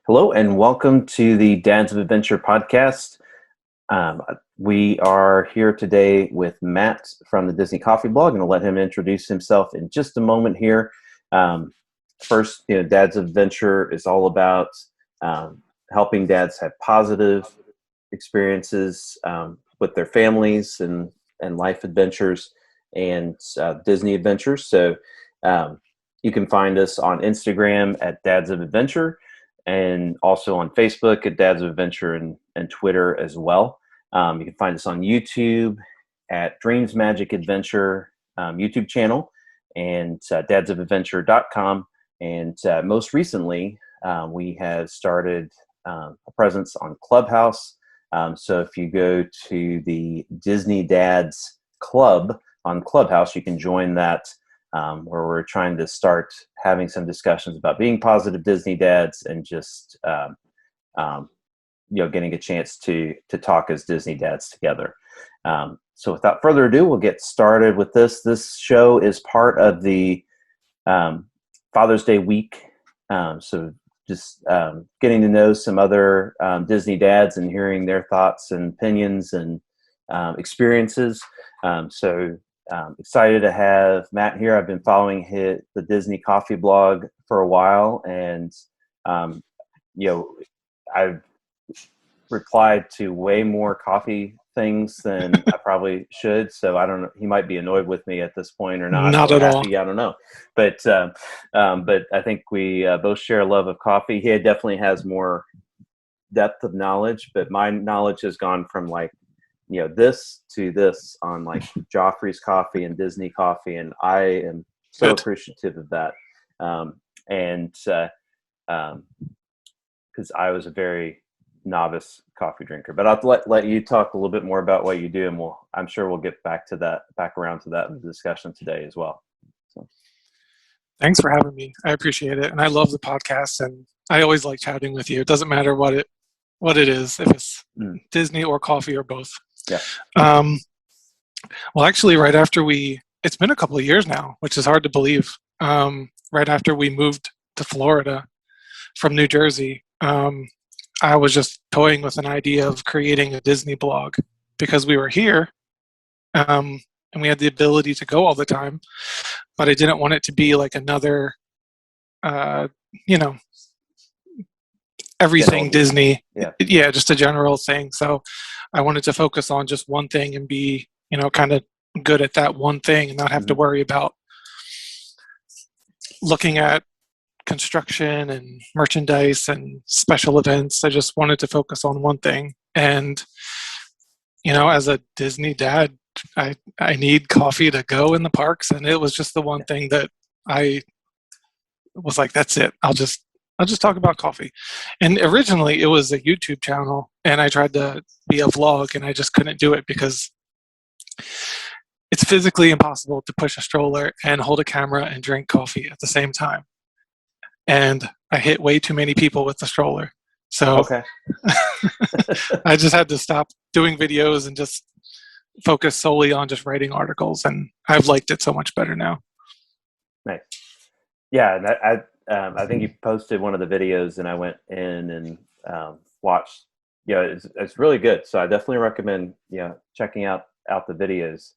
Hello and welcome to the Dads of Adventure podcast. We are here today with Matt from the Disney Coffee Blog, and I'll let him introduce himself in just a moment here. First, Dads of Adventure is all about helping dads have positive experiences with their families and life adventures and Disney adventures. So you can find us on Instagram at Dads of Adventure, and also on Facebook at Dads of Adventure and Twitter as well. You can find us on YouTube at DreamsMagicAdventure YouTube channel and dadsofadventure.com. And most recently, we have started a presence on Clubhouse. So if you go to the Disney Dads Club on Clubhouse, you can join that, where we're trying to start having some discussions about being positive Disney dads and just getting a chance to talk as Disney dads together. So without further ado, we'll get started with this. This show is part of the Father's Day week. So just getting to know some other Disney dads and hearing their thoughts and opinions and experiences. Excited to have Matt here. I've been following the Disney Coffee Blog for a while, and I've replied to way more coffee things than I probably should. So I don't know. He might be annoyed with me at this point or not. Not at all. I don't know. But I think we both share a love of coffee. He definitely has more depth of knowledge, but my knowledge has gone from this to this on Joffrey's coffee and Disney coffee, and I am so appreciative of that. Because I was a very novice coffee drinker, but I'll let you talk a little bit more about what you do, and I'm sure we'll get back around to that in the discussion today as well. So. Thanks for having me. I appreciate it, and I love the podcast, and I always like chatting with you. It doesn't matter what it is, if it's Disney or coffee or both. Yeah. Well, actually, right after it's been a couple of years now, which is hard to believe. Right after we moved to Florida from New Jersey, I was just toying with an idea of creating a Disney blog because we were here, and we had the ability to go all the time, but I didn't want it to be like another, everything Disney. Yeah, just a general thing. So I wanted to focus on just one thing and be, kind of good at that one thing and not have to worry about looking at construction and merchandise and special events. I just wanted to focus on one thing. And, as a Disney dad, I need coffee to go in the parks. And it was just the one thing that I was like, that's it. I'll just talk about coffee. And originally it was a YouTube channel, and I tried to be a vlog, and I just couldn't do it because it's physically impossible to push a stroller and hold a camera and drink coffee at the same time. And I hit way too many people with the stroller. So okay. I just had to stop doing videos and just focus solely on just writing articles. And I've liked it so much better now. Nice. Yeah. And I think you posted one of the videos, and I went in and watched. It's really good. So I definitely recommend checking out the videos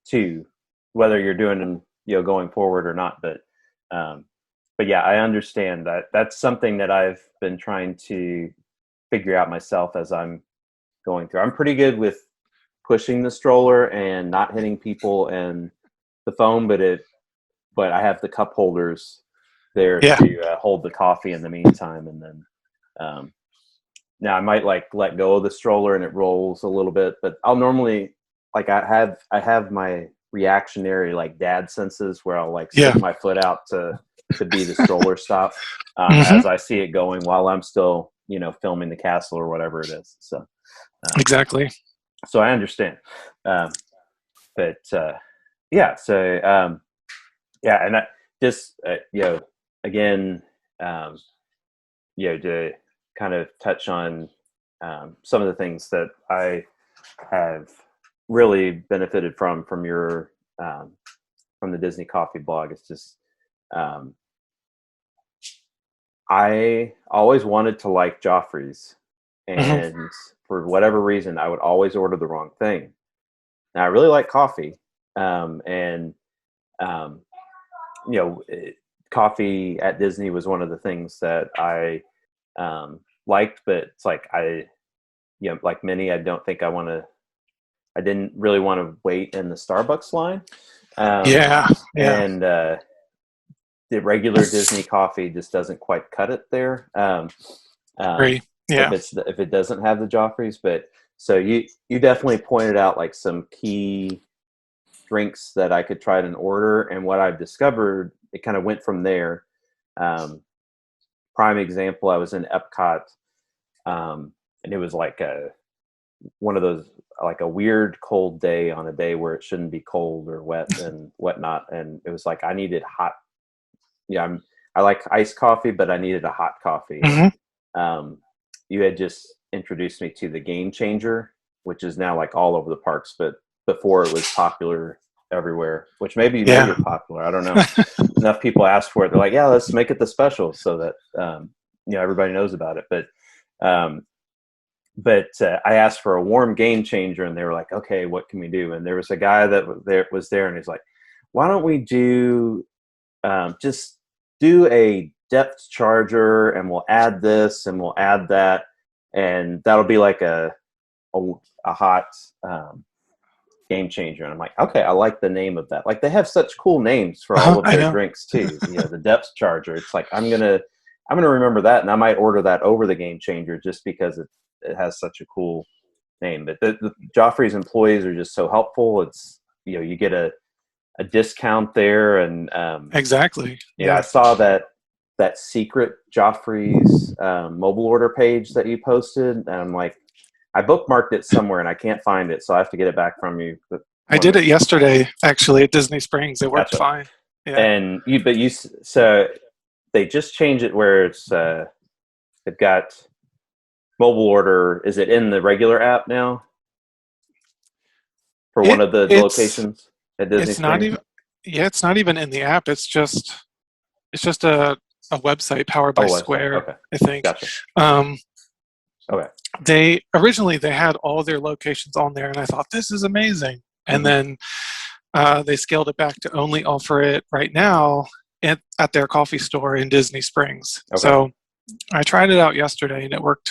too, whether you're doing them going forward or not. But yeah, I understand that that's something that I've been trying to figure out myself as I'm going through. I'm pretty good with pushing the stroller and not hitting people and the phone, but I have the cup holders there to hold the coffee in the meantime. And then now I might let go of the stroller and it rolls a little bit, but I'll normally I have my reactionary dad senses where I'll stick my foot out to be the stroller stop as I see it going while I'm still filming the castle or whatever it is. So exactly. So I understand, but yeah. So yeah, and I just again, to kind of touch on some of the things that I have really benefited from your from the Disney Coffee blog. It's just I always wanted to like Joffrey's, Hmm. and for whatever reason, I would always order the wrong thing. Now I really like coffee, and um, coffee at Disney was one of the things that I liked, but it's like like many, I don't think I didn't really want to wait in the Starbucks line. Um, Yeah, yeah. and the regular Disney coffee just doesn't quite cut it there. Agree. Yeah. If it doesn't have the Joffreys, but so you definitely pointed out like some key drinks that I could try to order, and what I've discovered, it kind of went from there. Um, Prime example, I was in Epcot, and it was like one of those, like a weird cold day on a day where it shouldn't be cold or wet and whatnot, and it was like I needed hot. Yeah, I like iced coffee, but I needed a hot coffee, and Hmm. you had just introduced me to the Game Changer, which is now like all over the parks, but before it was popular everywhere, which maybe made Yeah. it popular. I don't know. Enough people asked for it. They're like, yeah, let's make it the special so that everybody knows about it. Um, I asked for a warm Game Changer, and they were like, okay, what can we do? And there was a guy that was there, and he's like, why don't we just do a depth charger, and we'll add this and we'll add that, and that'll be like a, a hot Game Changer. And I'm like, okay, I like the name of that. Like they have such cool names for all of I their know. drinks too. The depth charger. It's like I'm gonna remember that, and I might order that over the Game Changer just because it has such a cool name. But the Joffrey's employees are just so helpful. It's you get a discount there, and Exactly. I Yeah. saw that secret Joffrey's mobile order page that you posted, and I'm like, I bookmarked it somewhere and I can't find it, so I have to get it back from you. But I did it yesterday, actually, at Disney Springs. It worked gotcha. fine. Yeah. And so they just changed it where it's they've got mobile order. Is it in the regular app now for one It of the it's locations at Disney it's not Springs? even yeah, it's not even in the app. It's just a website powered by Oh, website. Square, Okay, I think. gotcha. Um, Okay. they originally they had all their locations on there, and I thought this is amazing. And Hmm. then they scaled it back to only offer it right now at their coffee store in Disney Springs. Okay. So I tried it out yesterday, and it worked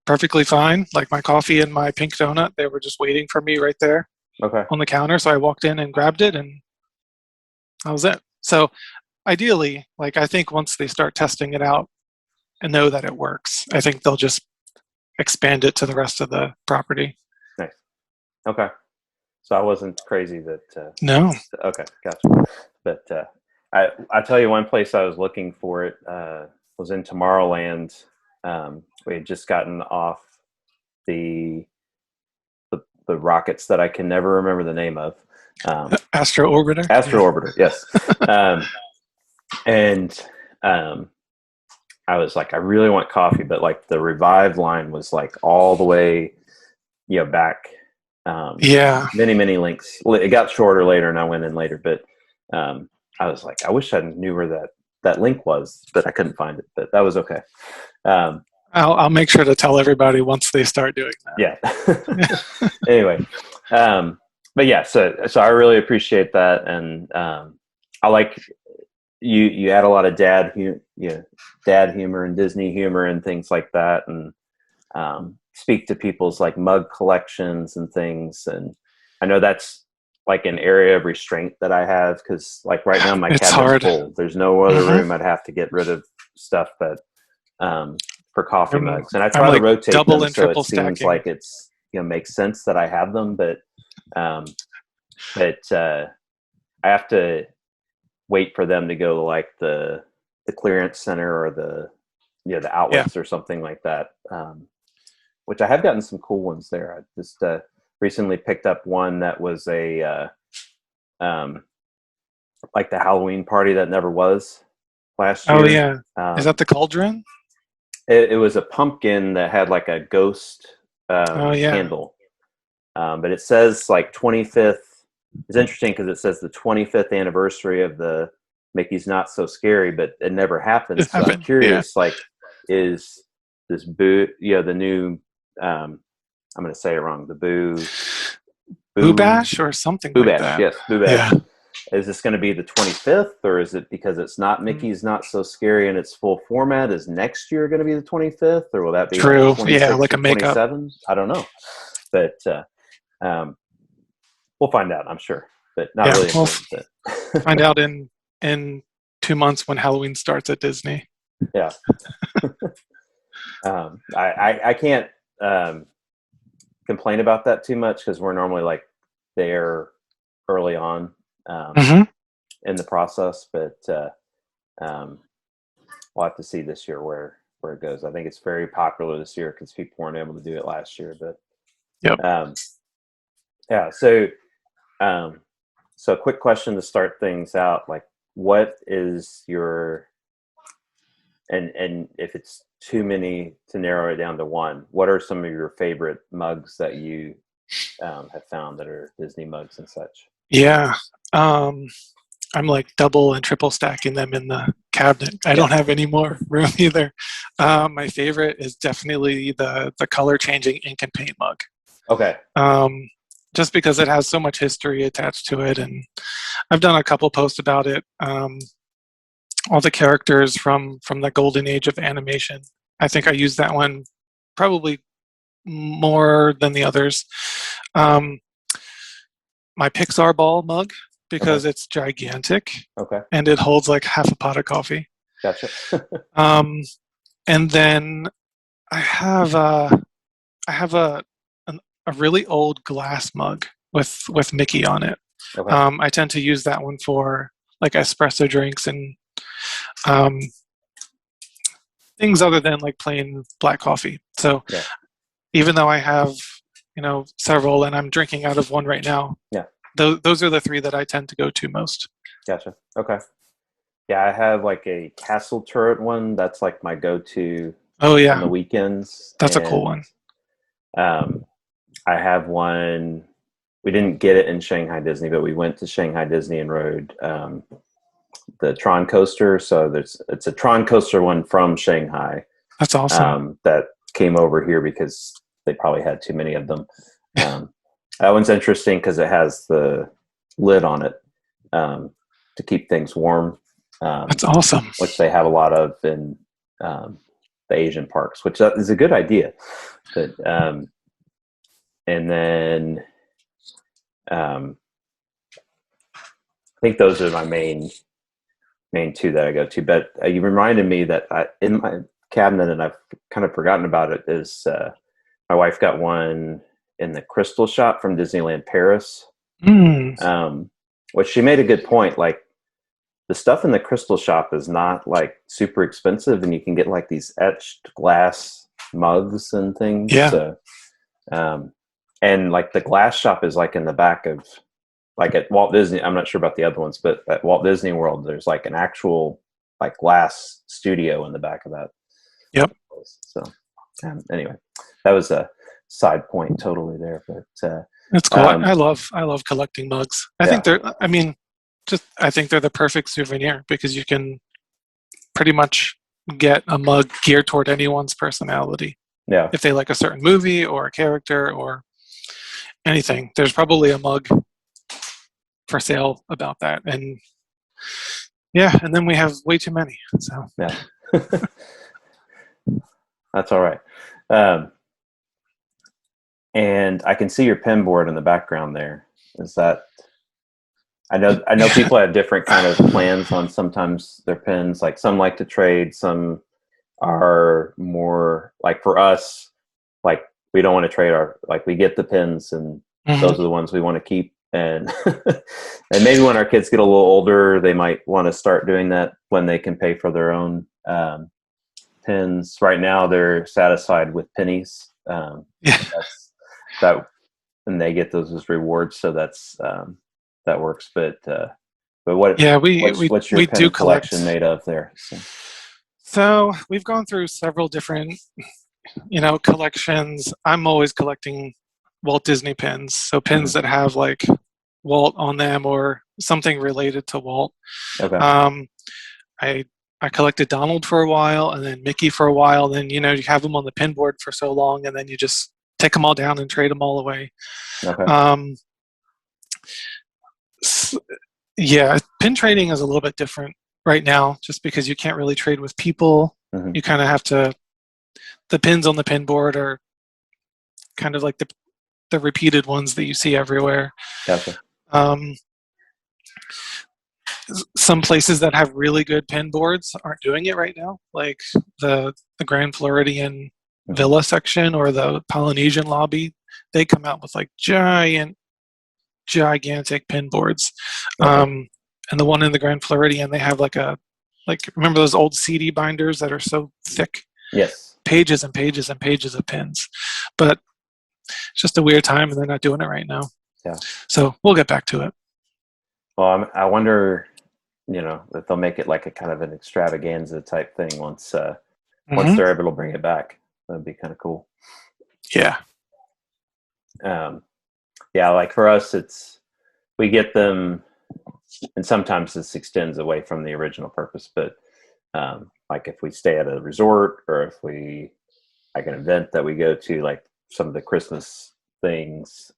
perfectly fine. Like my coffee and my pink donut, they were just waiting for me right there Okay. on the counter. So I walked in and grabbed it, and that was it. So ideally, like I think once they start testing it out and know that it works, I think they'll just expand it to the rest of the property. Nice. Okay. So I wasn't crazy that. No. Okay, gotcha. But I tell you, one place I was looking for it was in Tomorrowland. We had just gotten off the, the rockets that I can never remember the name of. Astro Orbiter. Astro Yeah. Orbiter, yes. And I was like, I really want coffee, but like the Revive line was like all the way, back. Yeah. Many links. It got shorter later, and I went in later. But I was like, I wish I knew where that link was, but I couldn't find it. But that was okay. Um, I'll make sure to tell everybody once they start doing that. yeah. Anyway, but yeah, so I really appreciate that, and I like you add a lot of dad humor and Disney humor and things like that, and speak to people's like mug collections and things. And I know that's like an area of restraint that I have, because like right now my It's cabinet's hard. full. There's no other Hmm. room. I'd have to get rid of stuff, but for coffee I'm, mugs, and I I'm try to like rotate double them and so it triple seems stacking. like it's makes sense that I have them, but um, I have to wait for them to go to like the clearance center or the the Yeah. outlets or something like that. Which I have gotten some cool ones there. I just recently picked up one that was a like the Halloween party that never was last Oh year. yeah. Is that the cauldron? It was a pumpkin that had like a ghost Oh yeah. handle, but it says like 25th. It's interesting because it says the 25th anniversary of the Mickey's Not So Scary, but it never happens. It So I'm happened. Yeah. curious, like, is this Boo, the new, I'm going to say it wrong, the Boo Bash or something Boo like Bash, that. yes, Boo Bash. Yeah. Is this going to be the 25th, or is it because it's not Mickey's Not So Scary in its full format? Is next year going to be the 25th, or will that be True. like Yeah, 26 like or a makeup. 27? I don't know, but we'll find out, I'm sure, but not really important. We'll find out in 2 months when Halloween starts at Disney. Yeah. I can't complain about that too much because we're normally like there early on in the process, but we'll have to see this year where it goes. I think it's very popular this year because people weren't able to do it last year, but yeah. So a quick question to start things out, like, what is your, and if it's too many to narrow it down to one, what are some of your favorite mugs that you have found that are Disney mugs and such? Yeah. I'm like double and triple stacking them in the cabinet. I don't have any more room either. My favorite is definitely the color changing ink and paint mug. Okay. Just because it has so much history attached to it, and I've done a couple posts about it. All the characters from the golden age of animation. I think I use that one probably more than the others. My Pixar ball mug, because it's gigantic. Okay. And it holds like half a pot of coffee. Gotcha. And then I have a really old glass mug with Mickey on it. Okay. I tend to use that one for like espresso drinks and things other than like plain black coffee. So even though I have, several and I'm drinking out of one right now, those are the three that I tend to go to most. Gotcha. Okay. Yeah, I have like a castle turret one. That's like my go-to on the weekends. That's a cool one. I have one. We didn't get it in Shanghai Disney, but we went to Shanghai Disney and rode the Tron coaster. So it's a Tron coaster one from Shanghai. That's awesome. That came over here because they probably had too many of them. That one's interesting because it has the lid on it to keep things warm. That's awesome. Which they have a lot of in the Asian parks, which is a good idea. But and then I think those are my main two that I go to. But you reminded me that in my cabinet, and I've kind of forgotten about it, is my wife got one in the Crystal Shop from Disneyland Paris. Which she made a good point. Like, the stuff in the Crystal Shop is not like super expensive, and you can get like these etched glass mugs and things. Yeah. So, and like the glass shop is like in the back of, like at Walt Disney. I'm not sure about the other ones, but at Walt Disney World, there's like an actual like glass studio in the back of that. Yep. So anyway, that was a side point totally there, but that's cool. I love collecting mugs. I think they're the perfect souvenir because you can pretty much get a mug geared toward anyone's personality. Yeah. If they like a certain movie or a character or anything, there's probably a mug for sale about that. And and then we have way too many. So yeah. That's all right. And I can see your pin board in the background there. Is that, I know people have different kind of plans on sometimes their pins. Like some like to trade, some are more like, for us, like we don't want to trade we get the pins and those are the ones we want to keep. And and maybe when our kids get a little older, they might want to start doing that when they can pay for their own pins. Right now, they're satisfied with pennies. And they get those as rewards. So that's that works. But what? Yeah, what's your pin collection made of there? So we've gone through several different, collections. I'm always collecting Walt Disney pins. So pins that have like Walt on them or something related to Walt. Okay. Um, I I collected Donald for a while, and then Mickey for a while. Then you have them on the pinboard for so long, and then you just take them all down and trade them all away. Okay. Um, yeah, pin trading is a little bit different right now, just because you can't really trade with people. Mm-hmm. You kind of have to. The pins on the pinboard are kind of like the repeated ones that you see everywhere. Gotcha. Um, some places that have really good pin boards aren't doing it right now, like the Grand Floridian Villa section or the Polynesian lobby. They come out with like gigantic pin boards. Okay. And the one in the Grand Floridian, they have like remember those old CD binders that are so thick? Yes. Pages and pages and pages of pins. But it's just a weird time, and they're not doing it right now. Yeah. So we'll get back to it. Well, I wonder, if they'll make it like a kind of an extravaganza type thing once they're able to bring it back. That'd be kind of cool. Yeah. Yeah, like for us, we get them, and sometimes this extends away from the original purpose, but like if we stay at a resort or if we like an event that we go to, like some of the Christmas things,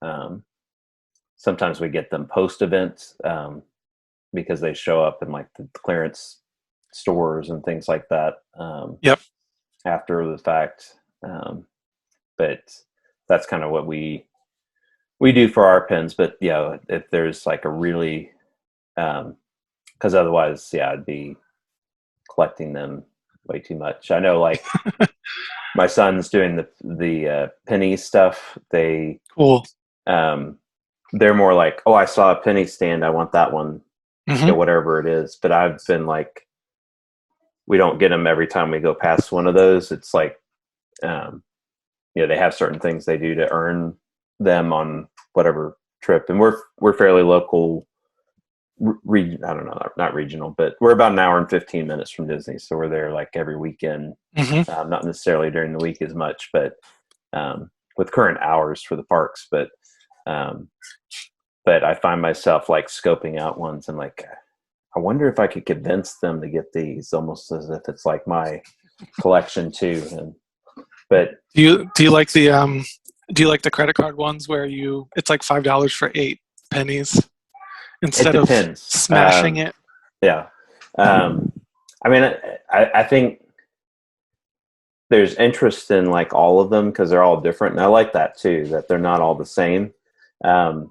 sometimes we get them post event because they show up in like the clearance stores and things like that. Yep. After the fact, but that's kind of what we do for our pins. But yeah, if there's like a really, because otherwise, yeah, I'd be collecting them way too much. I know, like my son's doing the penny stuff. They Cool. They're more like, oh, I saw a penny stand, I want that one, whatever it is. But I've been like, we don't get them every time we go past one of those. It's like, they have certain things they do to earn them on whatever trip, and we're fairly local. I don't know, not regional, but we're about an hour and 15 minutes from Disney, so we're there like every weekend. Not necessarily during the week as much, but with current hours for the parks. But I find myself like scoping out ones and like, I wonder if I could convince them to get these, almost as if it's like my collection too. But do you like the credit card ones where it's like $5 for 8 pennies instead of smashing it? Yeah. I mean, I think there's interest in like all of them because they're all different, and I like that too, that they're not all the same. I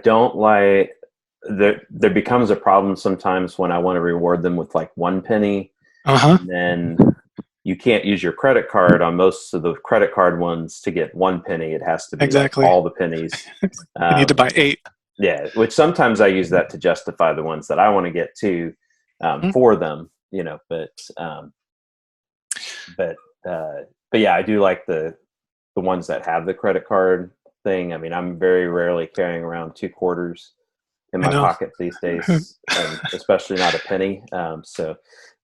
don't like there becomes a problem sometimes when I want to reward them with like 1 penny, and then you can't use your credit card on most of the credit card ones to get 1 penny. It has to be like all the pennies. You need to buy 8. Yeah, which sometimes I use that to justify the ones that I want to get to for them, But yeah, I do like the ones that have the credit card thing. I mean, I'm very rarely carrying around 2 quarters in my pocket these days, and especially not a penny.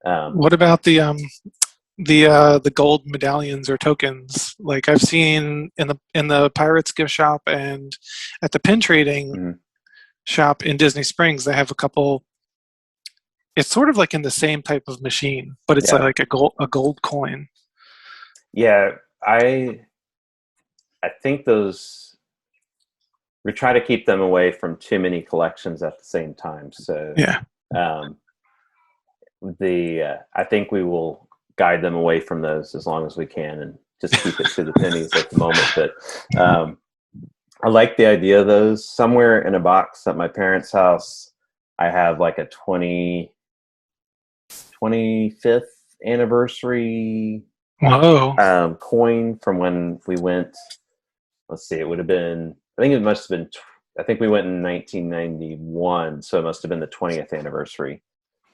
What about the gold medallions or tokens? Like I've seen in the Pirates gift shop and at the pin trading shop in Disney Springs, they have a couple. It's sort of like in the same type of machine, but it's like a gold coin. Yeah, I think those, we try to keep them away from too many collections at the same time. So yeah, I think we will guide them away from those as long as we can, and just keep it to the pennies at the moment. But I like the idea of those. Somewhere in a box at my parents' house, I have like a 25th anniversary coin from when we went. Let's see, it would have been, I think it must have been, I think we went in 1991, so it must have been the 20th anniversary.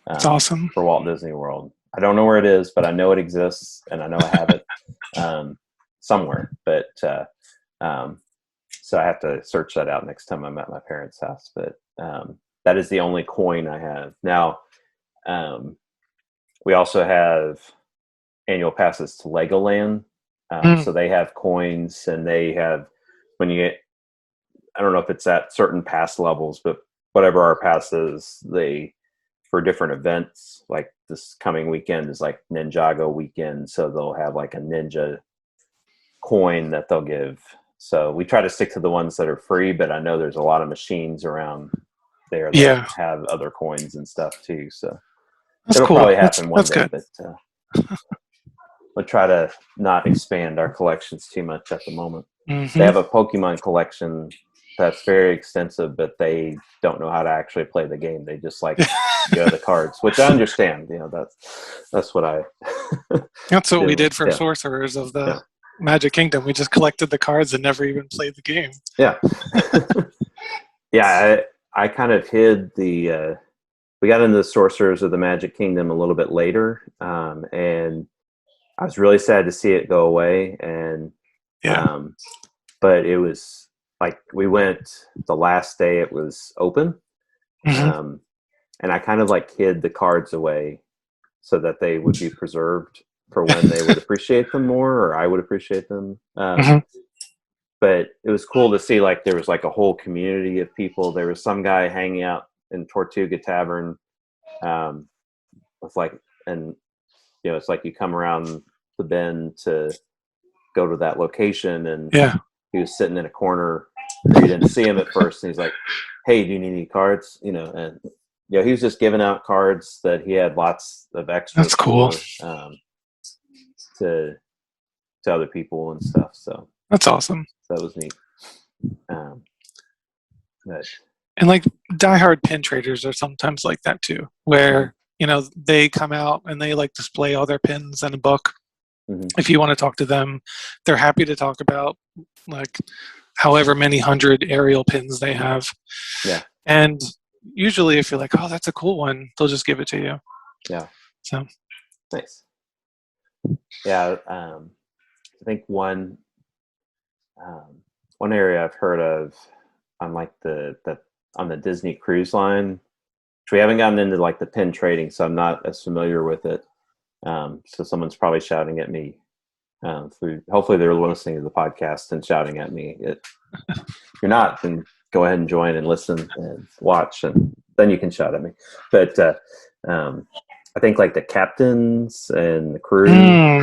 That's awesome. For Walt Disney World. I don't know where it is, but I know it exists, and I know I have it somewhere. But so I have to search that out next time I'm at my parents' house. But that is the only coin I have. Now, we also have annual passes to Legoland. So they have coins, and they have, when you get, I don't know if it's at certain pass levels, but whatever our pass is, they for different events, like this coming weekend is like Ninjago weekend, so they'll have like a ninja coin that they'll give. So we try to stick to the ones that are free, but I know there's a lot of machines around there that Yeah, have other coins and stuff too. So that's it'll cool. probably happen one That's day, good. but we'll try to not expand our collections too much at the moment. They Hmm. have a Pokemon collection that's very extensive, but they don't know how to actually play the game. They just like the cards, which I understand. That's what I That's what we do. did for Yeah, Sorcerers of the yeah, Magic Kingdom. We just collected the cards and never even played the game. yeah, yeah. I kind of hid the. We got into the Sorcerers of the Magic Kingdom a little bit later, and I was really sad to see it go away. And Yeah. but it was like we went the last day it was open, Hmm. and I kind of like hid the cards away so that they would be preserved for when they would appreciate them more, or I would appreciate them. Hmm. But it was cool to see like there was like a whole community of people. There was some guy hanging out in Tortuga Tavern, um, with like, and it's like you come around the bend to go to that location, and Yeah. he was sitting in a corner where you didn't see him at first, and he's like, "Hey, do you need any cards?" And he was just giving out cards that he had lots of extras That's cool. for, to other people and stuff. So That's awesome. that was neat. But And like diehard pin traders are sometimes like that too, where they come out and they like display all their pins in a book. mm-hmm. If you want to talk to them, they're happy to talk about like however many hundred aerial pins they have. Yeah. And usually if you're like, oh, that's a cool one, they'll just give it to you. Yeah. So Nice. Yeah. I think one area I've heard of on like on the Disney Cruise Line, which we haven't gotten into like the pin trading, so I'm not as familiar with it. So someone's probably shouting at me through. Hopefully, they're listening to the podcast and shouting at me. If you're not, then go ahead and join and listen and watch, and then you can shout at me. But I think like the captains and the crew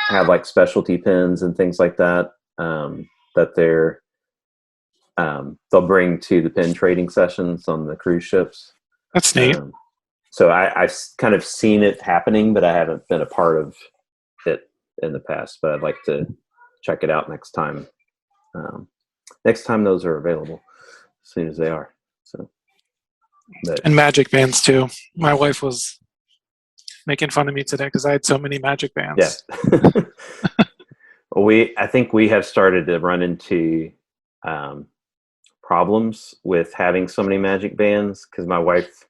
have like specialty pins and things like that that they'll bring to the pin trading sessions on the cruise ships. that's neat. So I've kind of seen it happening, but I haven't been a part of it in the past. But I'd like to check it out next time. Next time those are available, as soon as they are. So, And magic bands too. My wife was making fun of me today because I had so many magic bands. Yeah. I think we have started to run into problems with having so many magic bands because my wife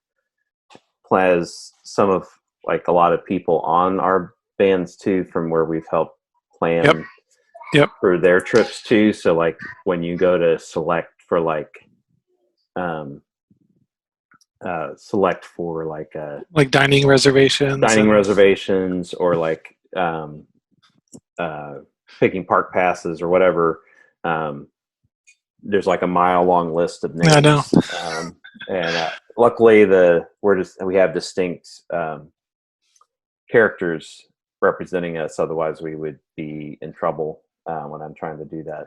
has some of like a lot of people on our bands too from where we've helped plan Yep. for their trips too. So like when you go to select for like dining reservations or like picking park passes or whatever, there's like a mile long list of names. I know. And luckily we have distinct characters representing us, otherwise we would be in trouble when I'm trying to do that.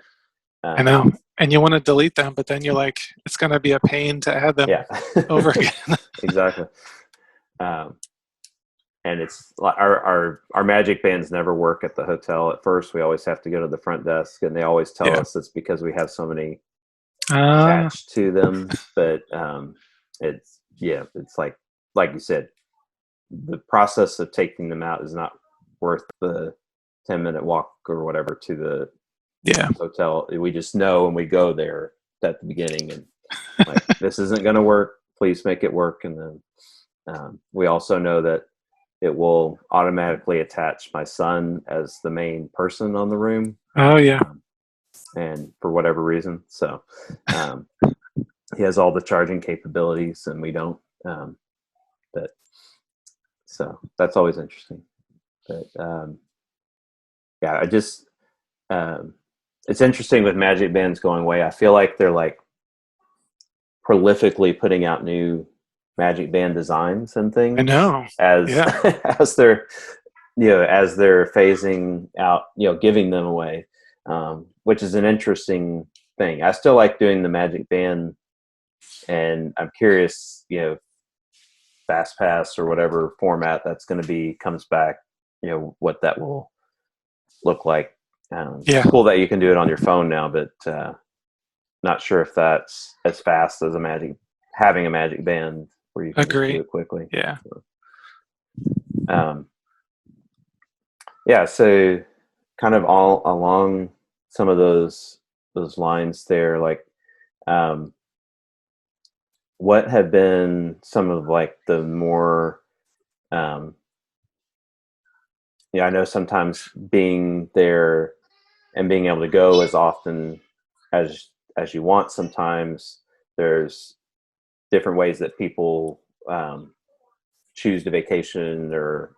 I know. And you want to delete them, but then you're like, it's going to be a pain to add them over again. Exactly. And it's our magic bands never work at the hotel. At first, we always have to go to the front desk, and they always tell us it's because we have so many attached to them. But it's like you said, the process of taking them out is not worth the 10-minute walk or whatever to the hotel. We just know when we go there at the beginning, and like this isn't going to work. Please make it work. And then we also know that it will automatically attach my son as the main person on the room. Oh yeah. And for whatever reason, so he has all the charging capabilities, and we don't. But so that's always interesting. But I just it's interesting with magic bands going away. I feel like they're like prolifically putting out new Magic Band designs and I things know. as Yeah. as they're as they're phasing out, giving them away, which is an interesting thing. I still like doing the Magic Band, and I'm curious, Fast Pass or whatever format that's going to be comes back, what that will look like. Yeah. Cool that you can do it on your phone now, but not sure if that's as fast as having a Magic Band where you can just do Agree. it quickly. Yeah. Um, yeah, so kind of all along some of those lines there, like, what have been some of like the more, I know sometimes being there and being able to go as often as you want, sometimes there's different ways that people choose to vacation, or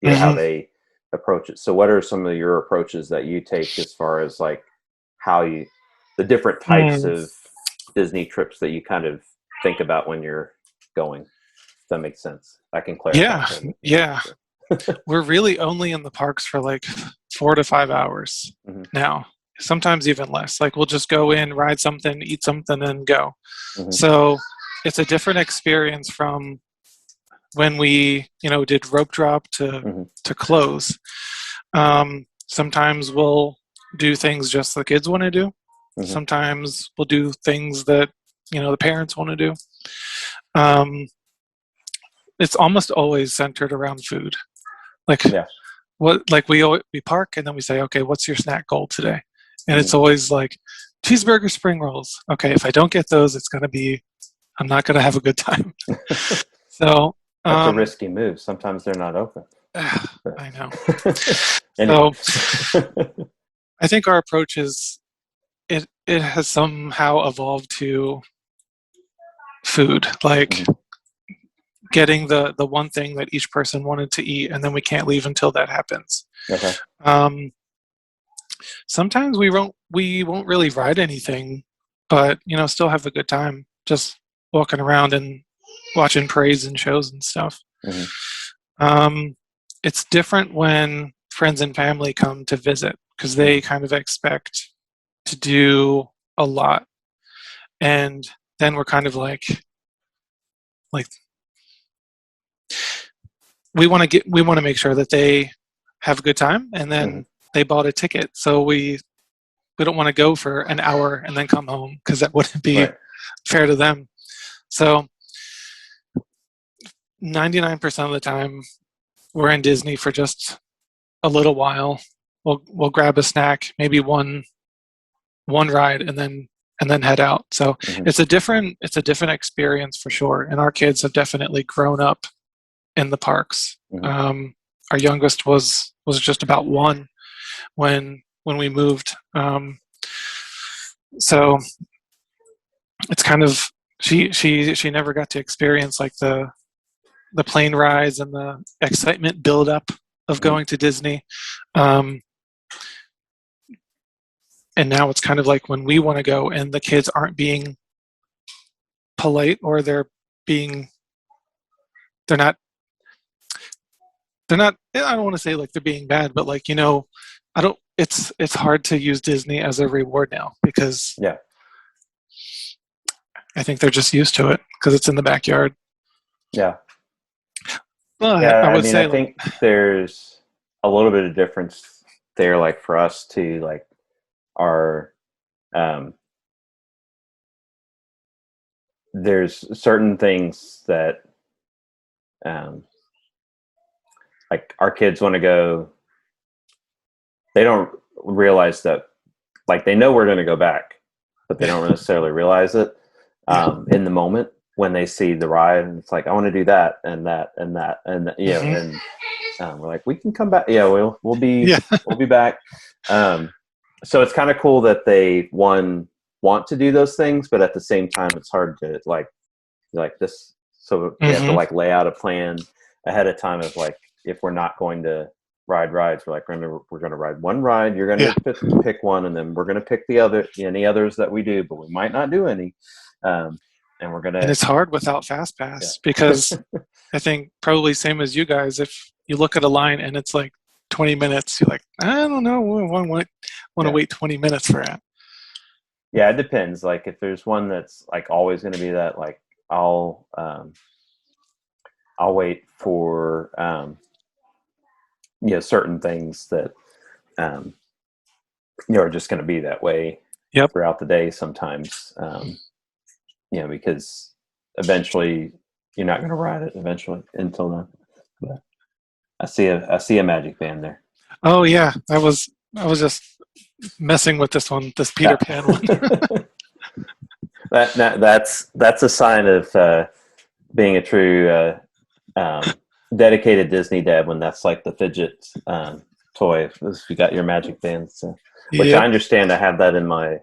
how Hmm. they approach it. So what are some of your approaches that you take as far as like how the different types Mm. of Disney trips that you kind of think about when you're going? If that makes sense. I can clarify Yeah. things if you need Yeah. to. We're really only in the parks for like 4 to 5 hours Hmm. now. Sometimes even less. Like we'll just go in, ride something, eat something, and go. Hmm. So it's a different experience from when we, did rope drop Hmm. to close. Sometimes we'll do things just the kids want to do. Hmm. Sometimes we'll do things that the parents want to do. Um, it's almost always centered around food. Like Yeah. we park and then we say, okay, what's your snack goal today? And Hmm. it's always like cheeseburger spring rolls. Okay, if I don't get those, I'm not gonna have a good time. So That's a um, risky move. Sometimes they're not open. I know. Anyway. So I think our approach is it has somehow evolved to food, like Hmm. getting the one thing that each person wanted to eat, and then we can't leave until that happens. Okay. Um, sometimes we won't really ride anything, but still have a good time just walking around and watching parades and shows and stuff. Hmm. Um, it's different when friends and family come to visit because Hmm. they kind of expect to do a lot, and then we're kind of like we want to make sure that they have a good time, and Hmm. then they bought a ticket, so we don't want to go for an hour and then come home because that wouldn't be Right. fair to them. So 99% of the time we're in Disney for just a little while. We'll grab a snack, maybe one ride, and then head out. So Hmm. it's a different experience for sure. And our kids have definitely grown up in the parks. Hmm. Our youngest was just about one when we moved. So it's kind of she never got to experience like the plane rides and the excitement build up of Hmm. going to Disney. Um, and now it's kind of like when we want to go and the kids aren't being polite, or being they're not I don't want to say like they're being bad, but like I don't it's hard to use Disney as a reward now because Yeah. I think they're just used to it because it's in the backyard. Yeah. But Yeah. I I would mean, I say like think there's a little bit of difference there, like for us too, like our, um, there's certain things that, um, like our kids want to go, they don't realize that, like they know we're going to go back, but they yeah, don't necessarily realize it yeah. in the moment when they see the ride, and it's like, I want to do that and that and that and Hmm. and we're like, we can come back. Yeah, Yeah. we'll be back. Um, so it's kind of cool that they want to do those things, but at the same time, it's hard to like this. So we have to Hmm. like lay out a plan ahead of time of like, if we're not going to ride rides, we're like, we're gonna ride one ride. You're gonna Yeah. get to pick one, and then we're gonna pick any others that we do, but we might not do any. Um, and we're gonna. And it's hard without Yeah. FastPass because I think probably same as you guys. If you look at a line and it's like 20 minutes, you're like, I don't know, I want to Yeah. wait 20 minutes for it. Yeah, it depends. Like if there's one that's like always going to be that, like I'll wait for certain things that are just going to be that way Yep. throughout the day sometimes. Because eventually you're not going to ride it eventually until then. But I see a magic band there. Oh yeah, I was just messing with this Peter Pan one. That's a sign of being a true dedicated Disney dad when that's like the fidget toy. If you got your magic band, so, which I understand. I have that in my,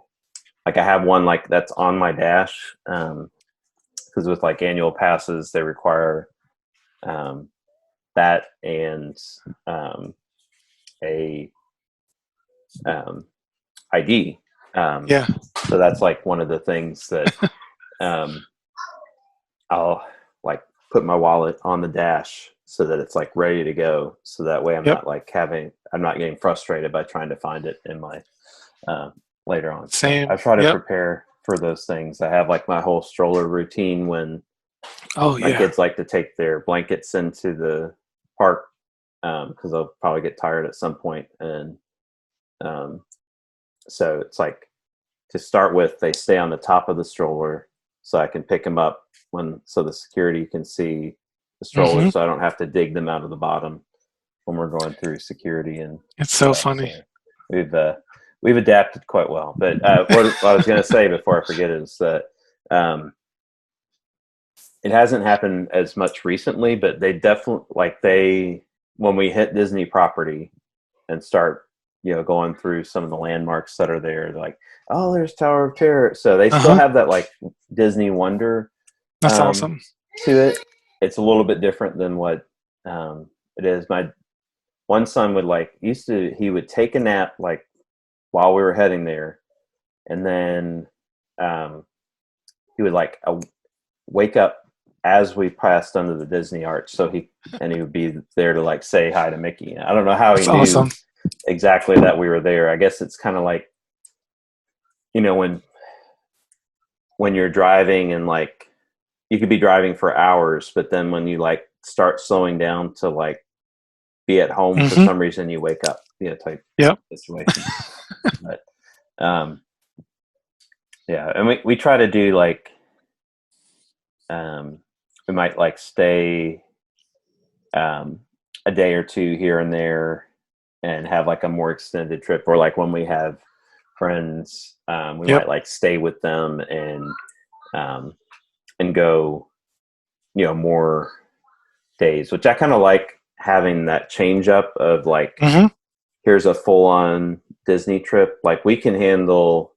like I have one like that's on my dash because with like annual passes they require that and a ID. Yeah. So that's like one of the things that I'll like put my wallet on the dash so that it's like ready to go. So that way I'm not getting frustrated by trying to find it in my later on. Same. So I try to prepare for those things. I have like my whole stroller routine when my kids like to take their blankets into the park because they'll probably get tired at some point. And so it's like to start with, they stay on the top of the stroller so I can pick them up so the security can see the stroller, so I don't have to dig them out of the bottom when we're going through security. And it's so funny. So we've adapted quite well. But what I was going to say before I forget is that it hasn't happened as much recently, but they definitely when we hit Disney property and start going through some of the landmarks that are there, they're like, oh, there's Tower of Terror. So they still have that like Disney wonder. That's awesome. To it. It's a little bit different than what it is. My one son he would take a nap like while we were heading there, and then he would like wake up as we passed under the Disney arch. So he would be there to like say hi to Mickey. I don't know how he knew exactly that we were there. I guess it's kind of like, when you're driving and like you could be driving for hours, but then when you like start slowing down to like be at home for some reason, you wake up, type situation. But and we try to do like we might like stay a day or two here and there and have like a more extended trip, or like when we have friends, we might like stay with them and go, more days, which I kind of like having that change up of like, here's a full on Disney trip. Like we can handle,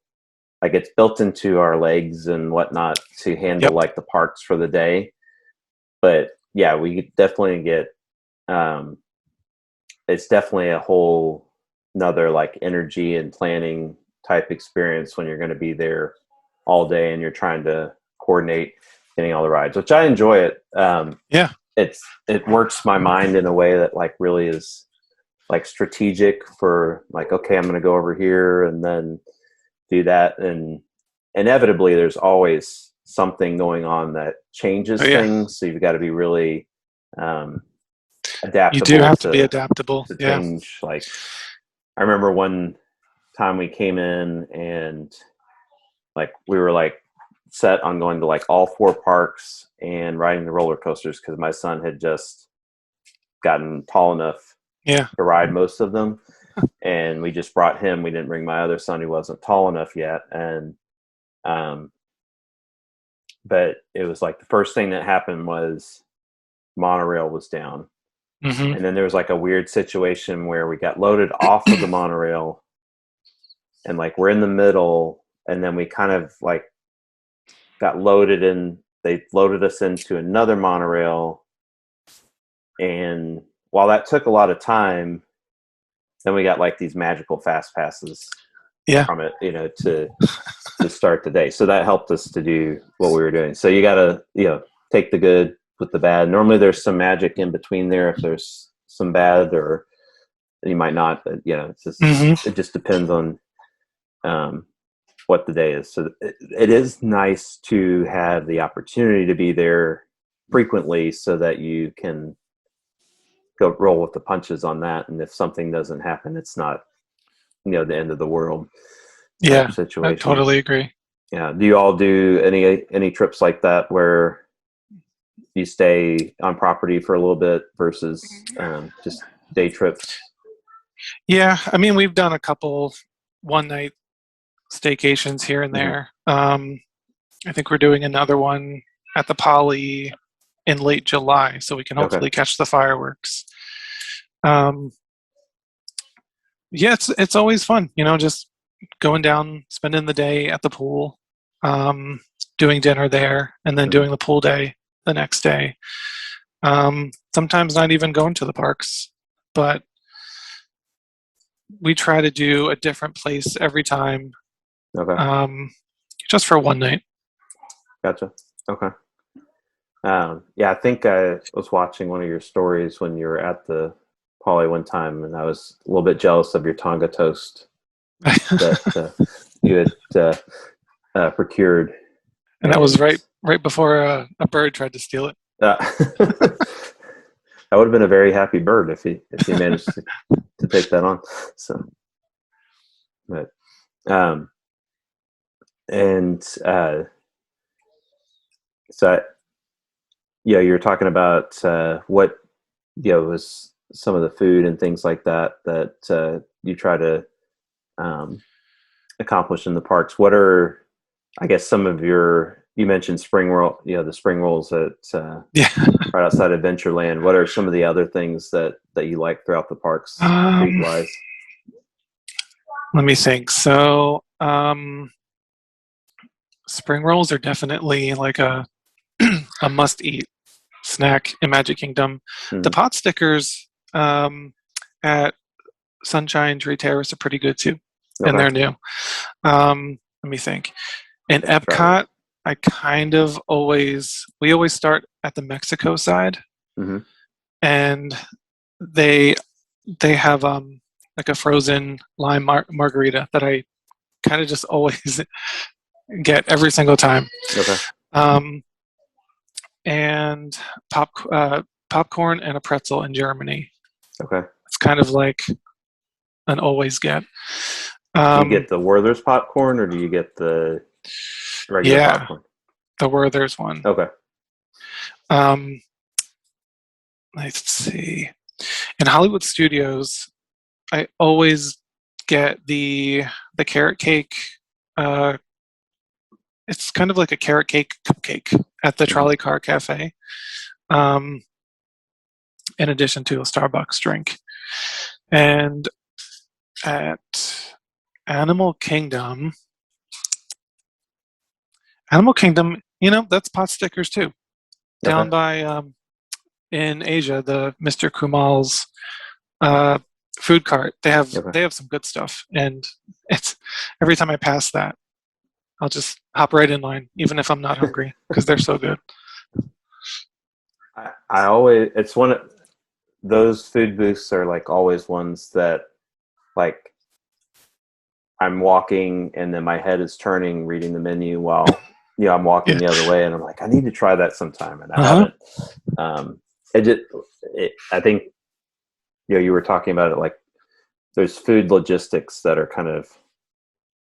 like it's built into our legs and whatnot to handle like the parks for the day. But yeah, we definitely get, it's definitely a whole another like energy and planning type experience when you're going to be there all day and you're trying to coordinate getting all the rides, which I enjoy it. It works my mind in a way that like really is like strategic for like, okay, I'm going to go over here and then do that. And inevitably there's always something going on that changes things. So you've got to be really adaptable. You do have to be adaptable to change. Like I remember one time we came in and like we were like set on going to like all 4 parks and riding the roller coasters because my son had just gotten tall enough to ride most of them. And we just brought him. We didn't bring my other son who wasn't tall enough yet. And but it was like the first thing that happened was monorail was down. And then there was like a weird situation where we got loaded off of the monorail and like we're in the middle, and then we kind of like got loaded in. They loaded us into another monorail, and while that took a lot of time, then we got like these magical fast passes from it, to start the day. So that helped us to do what we were doing. So you got to, take the good with the bad. Normally there's some magic in between there. If there's some bad, or you might not, but it's just, it just depends on what the day is. So it is nice to have the opportunity to be there frequently so that you can go roll with the punches on that. And if something doesn't happen, it's not, the end of the world Yeah, I situation. totally agree. Yeah. Do you all do any trips like that where you stay on property for a little bit versus just day trips? Yeah, I mean, we've done a couple one-night staycations here and there. I think we're doing another one at the Poly in late July, so we can hopefully catch the fireworks. Yeah, it's always fun, just going down, spending the day at the pool, doing dinner there, and then doing the pool day the next day. Sometimes not even going to the parks, but we try to do a different place every time. Just for one night. Gotcha. Okay. Yeah, I think I was watching one of your stories when you were at the Poly one time, and I was a little bit jealous of your Tonga toast that you had procured. And that was right before a bird tried to steal it. That would have been a very happy bird if he managed to take that on. So, but so you're talking about what was some of the food and things like that you try to accomplish in the parks. What are, I guess, some of you mentioned spring roll, the spring rolls at right outside Adventureland. What are some of the other things that you like throughout the parks, food wise? Let me think. So spring rolls are definitely like a must-eat snack in Magic Kingdom. The pot stickers at Sunshine Tree Terrace are pretty good too, and they're new. Let me think. In Epcot, I we always start at the Mexico side, and they have like a frozen lime margarita that I kind of just always get every single time. And popcorn and a pretzel in Germany. It's kind of like an always get. Do you get the Werther's popcorn, or do you get the regular popcorn? The Werther's one. Let's see. In Hollywood Studios, I always get the carrot cake. It's kind of like a carrot cake cupcake at the Trolley Car Cafe, in addition to a Starbucks drink. And at Animal Kingdom, that's pot stickers too. Down by in Asia, the Mr. Kumal's food cart, they have some good stuff, and it's every time I pass that, I'll just hop right in line, even if I'm not hungry, because they're so good. I always, it's one of those food booths are like always ones that like I'm walking and then my head is turning reading the menu while I'm walking the other way, and I'm like, I need to try that sometime, and I haven't. I think you were talking about it, like there's food logistics that are kind of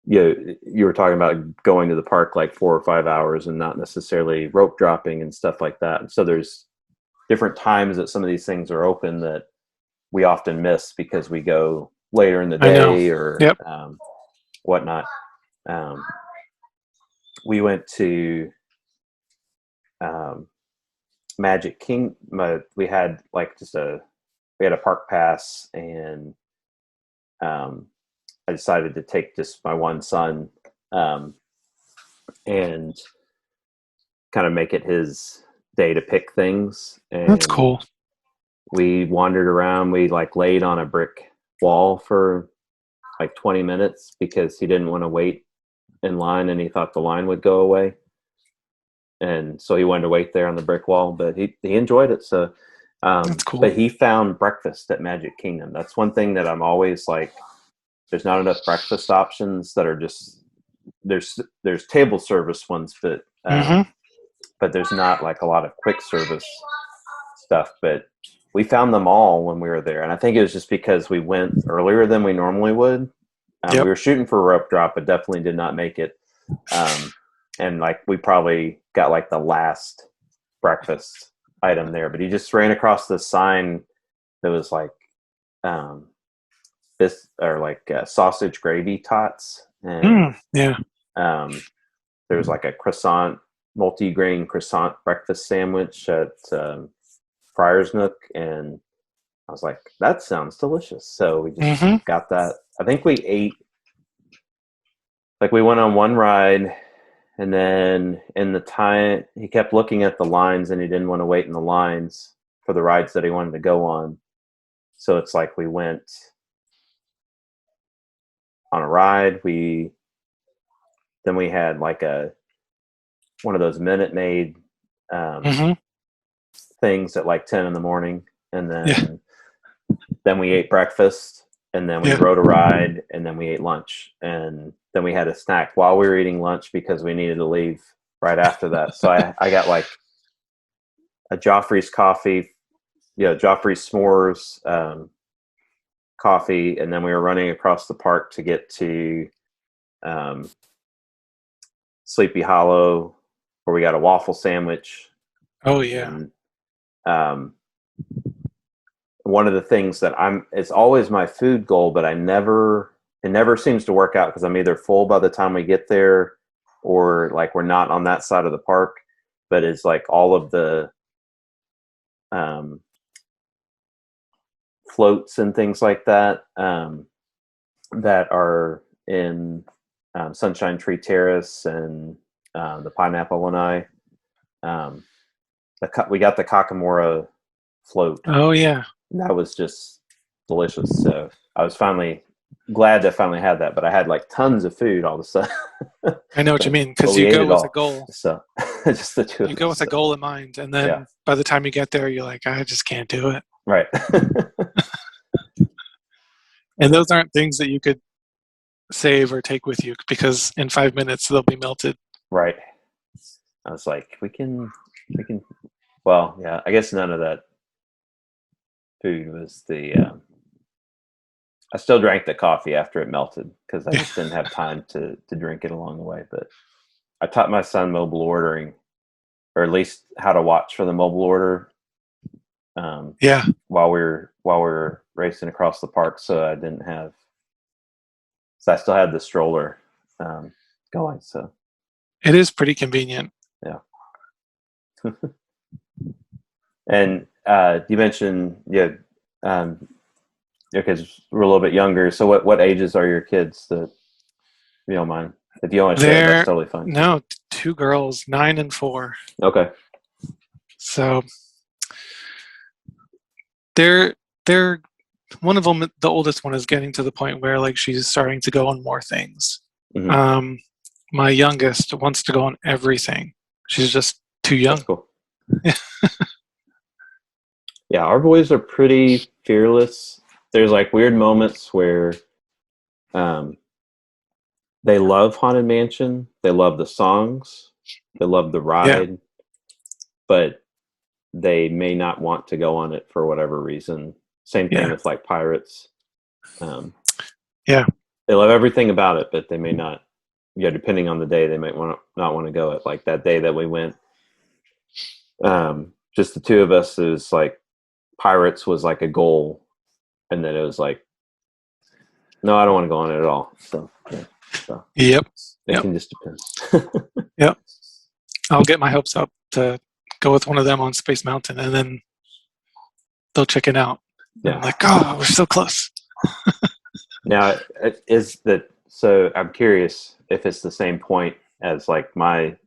you were talking about going to the park like 4 or 5 hours and not necessarily rope dropping and stuff like that. So there's different times that some of these things are open that we often miss because we go later in the day or whatnot. We went to Magic King. We had a park pass, and I decided to take just my one son and kind of make it his day to pick things. And that's cool. We wandered around. We laid on a brick wall for 20 minutes because he didn't want to wait in line, and he thought the line would go away, and so he wanted to wait there on the brick wall. But he enjoyed it. So, That's cool. but he found breakfast at Magic Kingdom. That's one thing that I'm always like. There's not enough breakfast options that are just there's table service ones, but there's not like a lot of quick service stuff. But we found them all when we were there, and I think it was just because we went earlier than we normally would. We were shooting for a rope drop, but definitely did not make it. And like we probably got like the last breakfast item there, but he just ran across this sign that was like this or like sausage gravy tots, and there was like a croissant, multi-grain croissant breakfast sandwich at Friar's Nook, and I was like, that sounds delicious. So we just got that. I think we ate, like we went on one ride, and then in the time, he kept looking at the lines and he didn't want to wait in the lines for the rides that he wanted to go on. So it's like we went on a ride. Then we had like one of those Minute Maid things at like 10 in the morning. And then we ate breakfast, and then we rode a ride, and then we ate lunch, and then we had a snack while we were eating lunch because we needed to leave right after that. So I got like a Joffrey's coffee, Joffrey's s'mores coffee, and then we were running across the park to get to Sleepy Hollow, where we got a waffle sandwich. Oh yeah. And, one of the things that it's always my food goal, but it never seems to work out because I'm either full by the time we get there, or like we're not on that side of the park. But it's like all of the floats and things like that that are in Sunshine Tree Terrace and the Pineapple Lanai. We got the Kakamora float. Oh yeah. That was just delicious. So I was glad to finally have that, but I had like tons of food all of a sudden. I know what you mean, because you go with a goal. So just the two. You go with a goal in mind, and then by the time you get there, you're like, I just can't do it. Right. And those aren't things that you could save or take with you, because in 5 minutes they'll be melted. Right. I was like, we can. Well, yeah. I guess none of that food was I still drank the coffee after it melted because I just didn't have time to drink it along the way. But I taught my son mobile ordering, or at least how to watch for the mobile order. While we were racing across the park, so I still had the stroller going. So it is pretty convenient. Yeah. And you mentioned your kids were a little bit younger. So what ages are your kids, that you don't mind? If you want to share, that's totally fine. No, 2 girls, 9 and 4. Okay. So they're one of them, the oldest one, is getting to the point where like she's starting to go on more things. Mm-hmm. My youngest wants to go on everything. She's just too young. That's cool. Yeah, our boys are pretty fearless. There's like weird moments where they love Haunted Mansion. They love the songs. They love the ride. But they may not want to go on it for whatever reason. Same thing with like Pirates. They love everything about it, but they may not. Yeah, depending on the day, they might not want to go. It like that day that we went. Just the two of us. Is like Pirates was like a goal, and then it was like, no, I don't want to go on it at all. So it can just depend. Yep. I'll get my hopes up to go with one of them on Space Mountain, and then they'll chicken out. Yeah. I'm like, oh, we're so close. Now, is that so? I'm curious if it's the same point as like my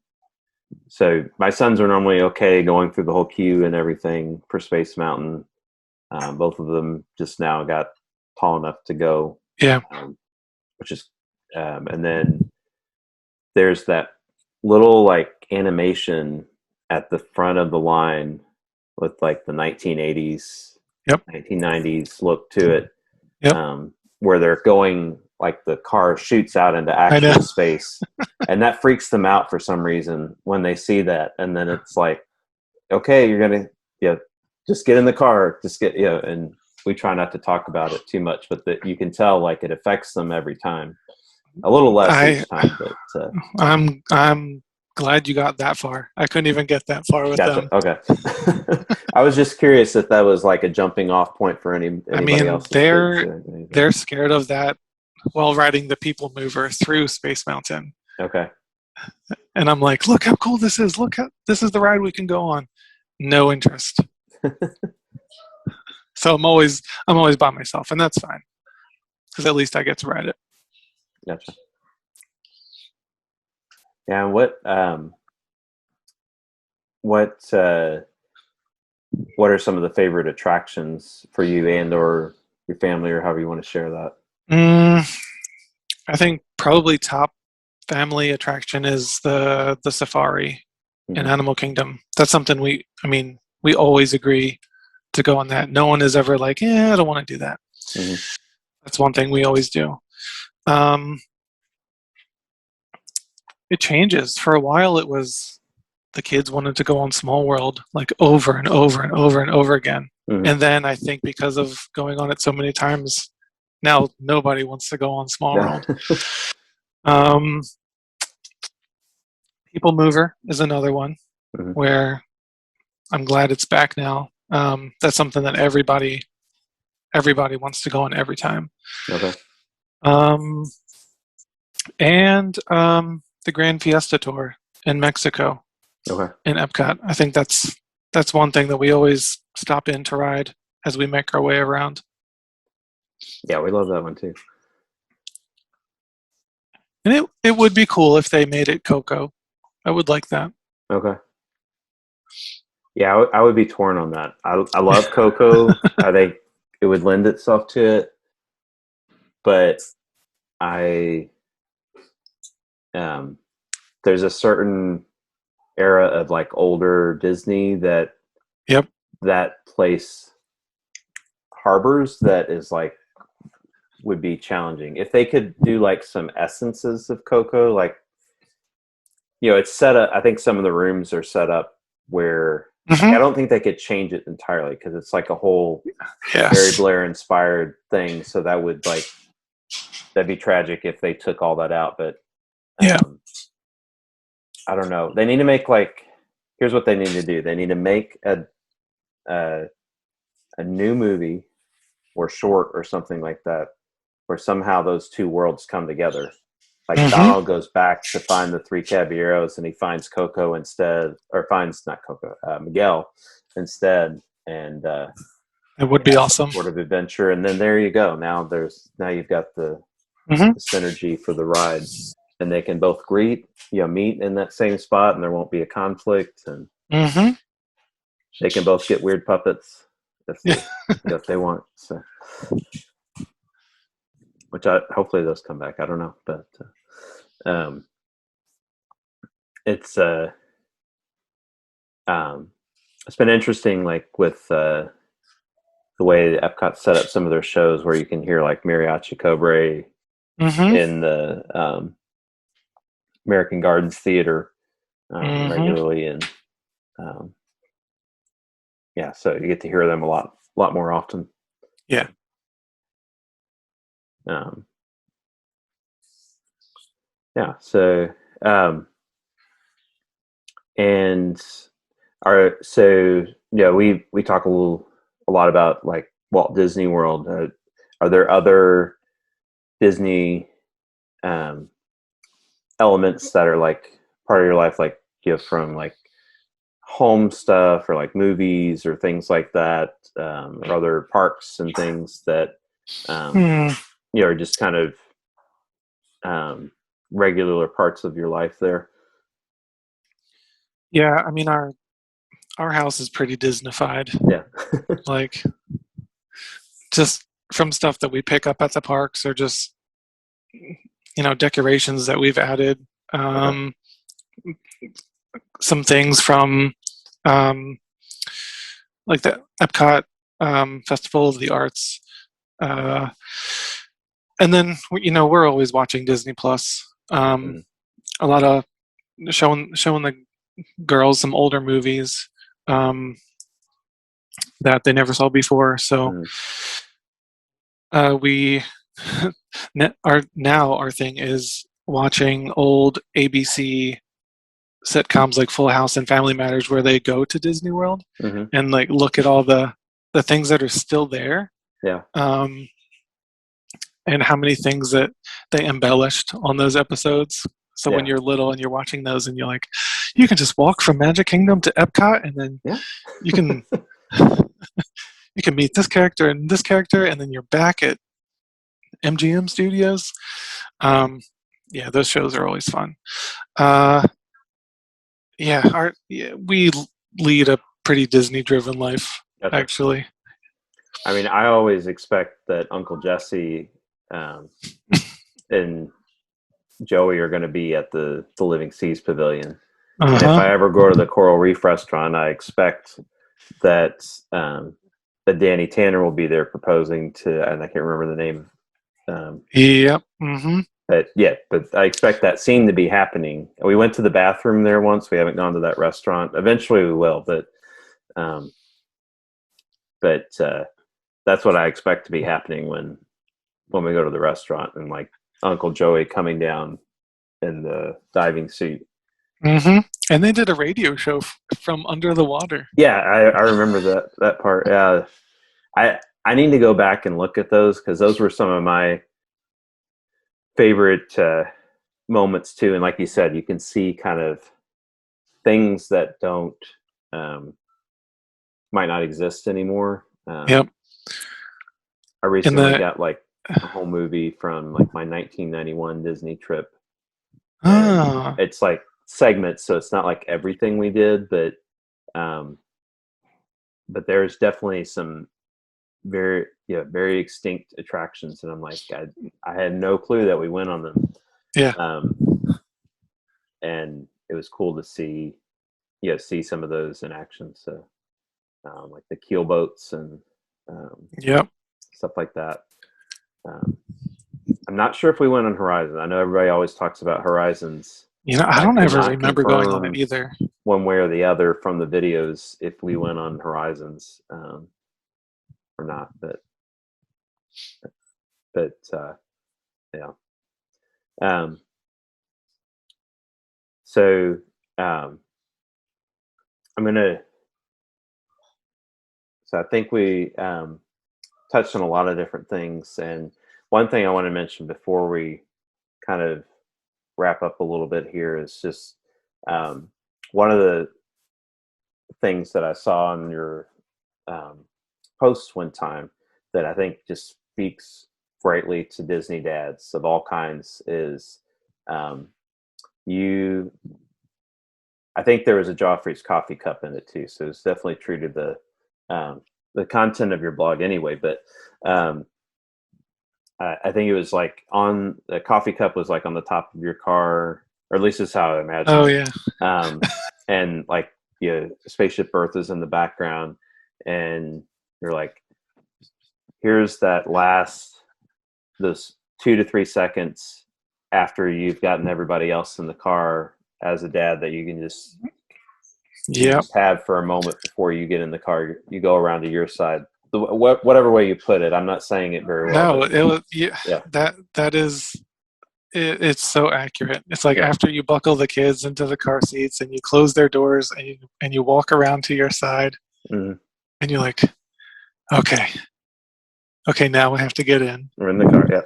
sons are normally okay going through the whole queue and everything for Space Mountain. Both of them just now got tall enough to go. Yeah. Which is, and then there's that little like animation at the front of the line with like the 1980s, Yep. 1990s look to it, Yep. where they're going, like the car shoots out into I know. actual space, and that freaks them out for some reason when they see that. And then it's like, okay, you're gonna, just get in the car, just get, and we try not to talk about it too much, but that you can tell like it affects them every time. A little less each time, but I'm glad you got that far. I couldn't even get that far with gotcha. them. Okay. I was just curious if that was like a jumping off point for anybody else's kids. They're scared of that while riding the People Mover through Space Mountain. Okay. And I'm like, look how cool this is. Look, this is the ride we can go on. No interest. So I'm always by myself, and that's fine, because at least I get to ride it. Gotcha. Yeah. What are some of the favorite attractions for you and or your family, or however you want to share that? I think probably top family attraction is the safari in Animal Kingdom. That's something we always agree to go on that. No one is ever like, I don't want to do that. That's one thing we always do. It changes. For a while, it was the kids wanted to go on Small World like over and over and over and over again. And then I think because of going on it so many times, now nobody wants to go on Small World. People Mover is another one where I'm glad it's back now. That's something that everybody wants to go on every time. Okay. And the Grand Fiesta Tour in Mexico. Okay. In Epcot. I think that's one thing that we always stop in to ride as we make our way around. Yeah, we love that one too. And it would be cool if they made it Coco. I would like that. Okay. Yeah, I would be torn on that. I love Coco. I think it would lend itself to it, but there's a certain era of like older Disney that place harbors that is like would be challenging. If they could do like some essences of Coco, like, it's set up, I think some of the rooms are set up where I don't think they could change it entirely, because it's like a whole Mary Blair inspired thing. So that'd be tragic if they took all that out. But I don't know. They need to make here's what they need to do. They need to make a new movie or short or something like that, where somehow those two worlds come together. Like Donald goes back to find the three caballeros, and he finds Coco instead, or finds not Coco, Miguel instead, and it would be awesome. Sort of adventure, and then there you go. Now you've got the synergy for the ride, and they can both meet in that same spot, and there won't be a conflict, and they can both get weird puppets if they want. So. Which hopefully those come back. I don't know, but it's been interesting, like with the way Epcot set up some of their shows, where you can hear like Mariachi Cobre in the American Gardens Theater regularly, and so you get to hear them a lot more often. Yeah. So we talk a lot about like Walt Disney World. Are there other Disney elements that are like part of your life, like from like home stuff or like movies or things like that, or other parks and things that are just kind of regular parts of your life there? Yeah, I mean our house is pretty Disneyfied. Yeah. Like just from stuff that we pick up at the parks, or just decorations that we've added. some things from like the Epcot Festival of the Arts. And then, we're always watching Disney Plus. A lot of showing the girls some older movies that they never saw before. So we our thing is watching old ABC sitcoms like Full House and Family Matters, where they go to Disney World and like look at all the things that are still there. Yeah. And how many things that they embellished on those episodes. So when you're little and you're watching those and you're like, you can just walk from Magic Kingdom to Epcot, and then you can you can meet this character and this character, and then you're back at MGM Studios. Those shows are always fun. We lead a pretty Disney-driven life, actually. I mean, I always expect that Uncle Jesse and Joey are going to be at the Living Seas Pavilion. And if I ever go to the Coral Reef restaurant, I expect that that Danny Tanner will be there proposing to, and I can't remember the name. Yep. But I expect that scene to be happening. We went to the bathroom there once. We haven't gone to that restaurant. Eventually we will, but that's what I expect to be happening when we go to the restaurant, and like Uncle Joey coming down in the diving suit. And they did a radio show from under the water. Yeah, I remember that part. I need to go back and look at those, because those were some of my favorite moments too. And like you said, you can see kind of things that don't might not exist anymore. Yep. I recently got like a whole movie from like my 1991 Disney trip. It's like segments, so it's not like everything we did, but there's definitely some very extinct attractions, and I'm like, I had no clue that we went on them. And it was cool to see some of those in action. So like the keel boats and stuff like that. I'm not sure if we went on Horizon. I know everybody always talks about Horizons. I don't ever remember going on it either, one way or the other from the videos, if we went on Horizons or not. But yeah. So I think we touched on a lot of different things, and one thing I want to mention before we kind of wrap up a little bit here is just one of the things that I saw on your post one time that I think just speaks greatly to Disney dads of all kinds is I think there was a Joffrey's coffee cup in it too, so it's definitely true to the content of your blog anyway. But I think it was like on the coffee cup was like on the top of your car, or at least that's how I imagine. Oh yeah. And like Spaceship Earth is in the background, and you're like, here's that those 2 to 3 seconds after you've gotten everybody else in the car as a dad that you can just have for a moment before you get in the car. You go around to your side. Whatever way you put it, I'm not saying it very well. No, it was that is it's so accurate. It's like after you buckle the kids into the car seats and you close their doors and you walk around to your side, and you're like, okay, now we have to get in. We're in the car, yeah.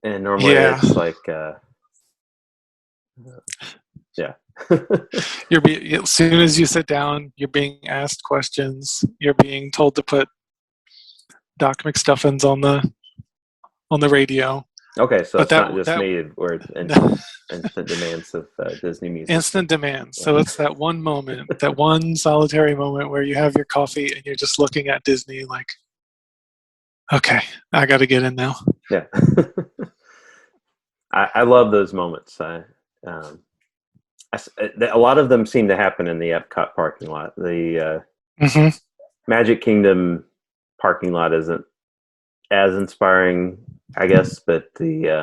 And normally it's like, as soon as you sit down, you're being asked questions. You're being told to put Doc McStuffins on the radio. Okay, so it's not just me, or instant demands of Disney music. Instant demands. So it's that one moment, that one solitary moment where you have your coffee and you're just looking at Disney like, okay, I got to get in now. Yeah. I love those moments. Um, a lot of them seem to happen in the Epcot parking lot. The Hmm. Magic Kingdom parking lot isn't as inspiring, I guess, but the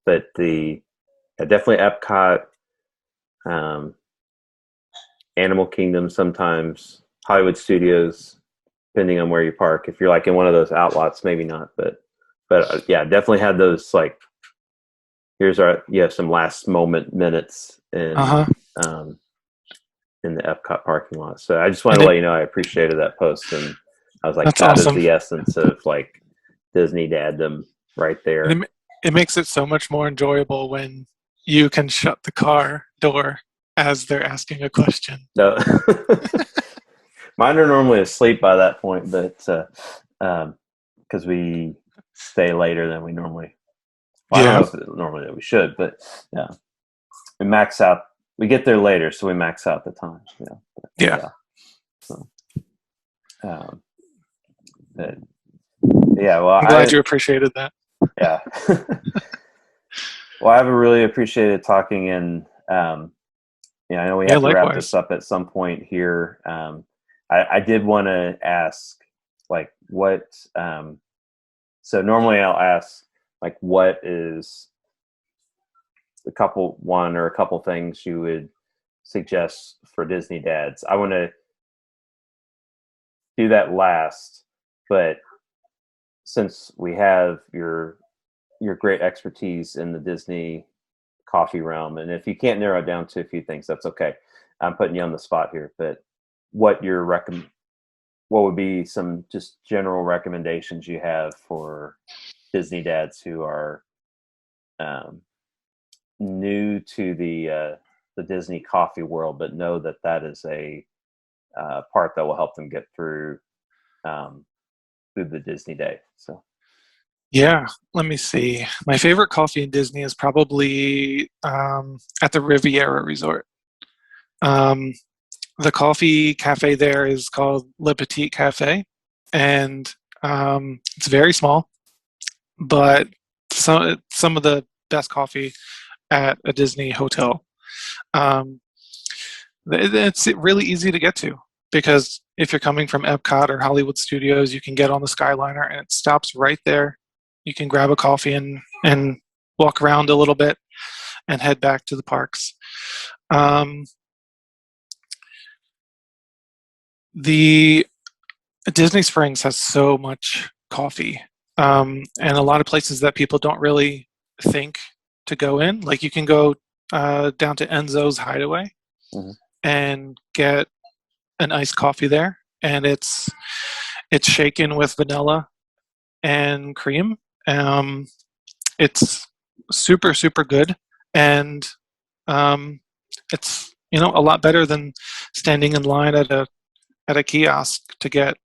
definitely Epcot, um, Animal Kingdom, sometimes Hollywood Studios, depending on where you park. If you're like in one of those outlots, maybe not, but yeah, definitely had those like you have some last moment minutes Uh-huh. um, in the Epcot parking lot. So I just wanted And to let you know I appreciated that post, and I was like, that's that is awesome. the essence of like Disney daddom right And there. it makes it so much more enjoyable when you can shut the car door as they're asking a question. No, mine are normally asleep by that point, but because we stay later than we normally. Well, I don't Yeah. know if normally that we should, but yeah, we max out. We get there later, so we max out the time. Yeah, but, Yeah. yeah. So, um, but, yeah. Well, I'm glad you appreciated that. yeah. Well, I've really appreciated talking, and I know we Yeah, have to wrap this likewise. up at some point here. I did want to ask, like, what? So normally I'll ask, like, what is one or a couple things you would suggest for Disney dads? I want to do that last, but since we have your great expertise in the Disney coffee realm, and if you can't narrow it down to a few things, that's okay. I'm putting you on the spot here, but what your what would be some just general recommendations you have for Disney dads who are um, new to the Disney coffee world, but know that that is a part that will help them get um, through the Disney day. So, Yeah, let me see. My favorite coffee in Disney is probably at the Riviera Resort. Um, the coffee cafe there is called Le Petit Cafe, and it's very small, but some of the best coffee at a Disney hotel. Um, it's really easy to get to because if you're coming from Epcot or Hollywood Studios, you can get on the Skyliner and it stops right there. You can grab a coffee and walk around a little bit and head back to the parks. Um, the Disney Springs has so much coffee, and a lot of places that people don't really think to go in. Like you can go down to Enzo's Hideaway mhm. and get an iced coffee there, and it's shaken with vanilla and cream. Um, it's super good, and um, it's a lot better than standing in line at a kiosk to get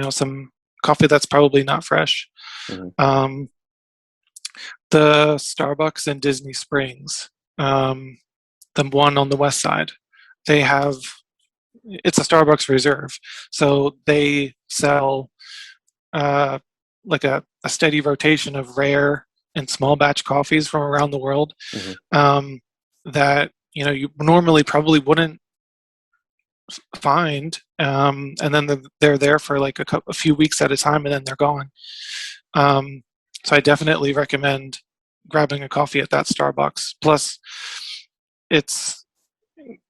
some coffee that's probably not fresh. Mhm. Um, the Starbucks in Disney Springs, the one on the west side, they have it's a Starbucks Reserve, so they sell uh, like a steady rotation of rare and small batch coffees from around the world Mhm. that you normally probably wouldn't find, and then they're there for like a few weeks at a time, and then they're gone. Um, so I definitely recommend grabbing a coffee at that Starbucks. Plus, it's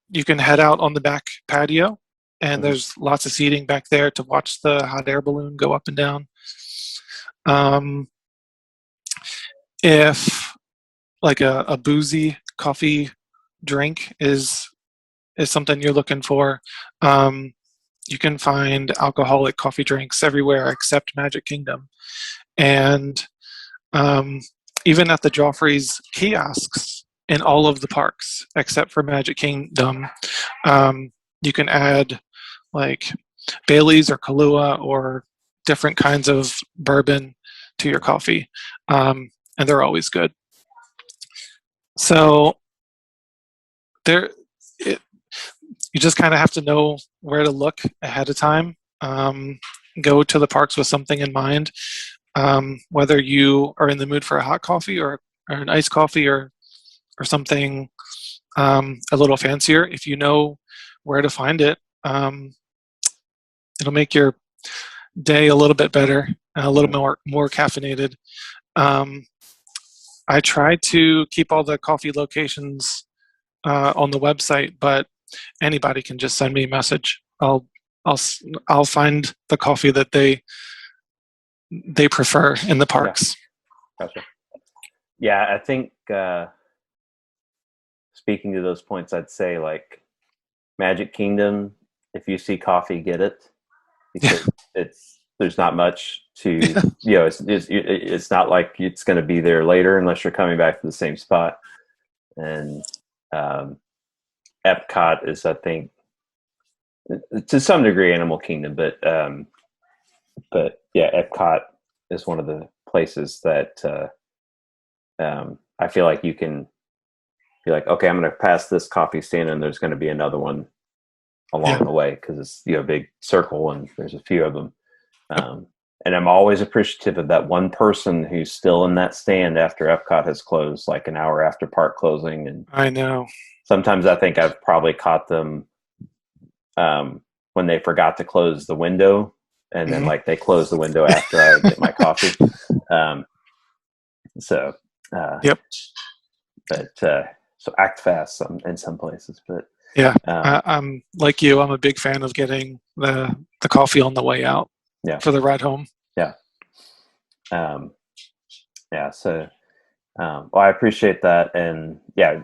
you can head out on the back patio, and Mhm. there's lots of seating back there to watch the hot air balloon go up and down. Um, if like a boozy coffee drink is something you're looking for, um, you can find alcoholic coffee drinks everywhere except Magic Kingdom, and um, even at the Joffrey's kiosks in all of the parks except for Magic Kingdom, um, you can add like Bailey's or Kahlua or different kinds of bourbon to your coffee, and they're always good. So there, it, you just kind of have to know where to look ahead of time. Go to the parks with something in mind, whether you are in the mood for a hot coffee or or an iced coffee or something a little fancier, if you know where to find it, it'll make your day a little bit better, a little more caffeinated. I try to keep all the coffee locations on the website, but anybody can just send me a message. I'll find the coffee that they prefer in the parks. Yeah. Gotcha. Yeah, I think speaking to those points, I'd say like Magic Kingdom. If you see coffee, get it, because there's not much to it's not like it's going to be there later unless you're coming back to the same spot. And Epcot is, I think, to some degree Animal Kingdom, but yeah, Epcot is one of the places that I feel like you can be like, okay, I'm going to pass this coffee stand and there's going to be another one along the way, because it's a big circle and there's a few of them. And I'm always appreciative of that one person who's still in that stand after Epcot has closed, like an hour after park closing. And I know. Sometimes I think I've probably caught them when they forgot to close the window, and then like they close the window after I get my coffee. Yep. But so act fast in some places, but yeah, I'm like you. I'm a big fan of getting the coffee on the way out. Yeah. For the ride home. Yeah. Yeah. So, well, I appreciate that, and yeah,